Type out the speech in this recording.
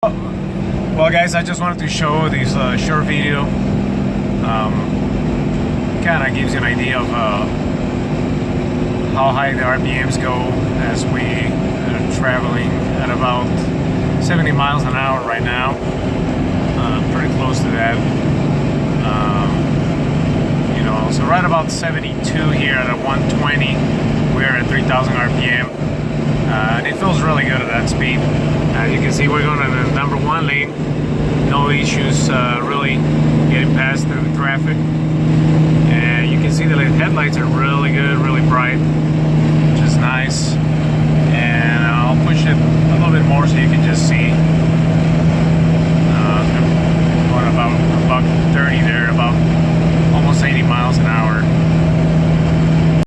Well guys, I just wanted to show this short video. Kind of gives you an idea of how high the RPMs go as we are traveling at about 70 miles an hour right now. Pretty close to that. So right about 72 here at a 120. We're at 3,000 RPM. And it feels really good at that speed. You can see we're going in the number one lane. No issues really getting past through traffic. And you can see the headlights are really good, really bright.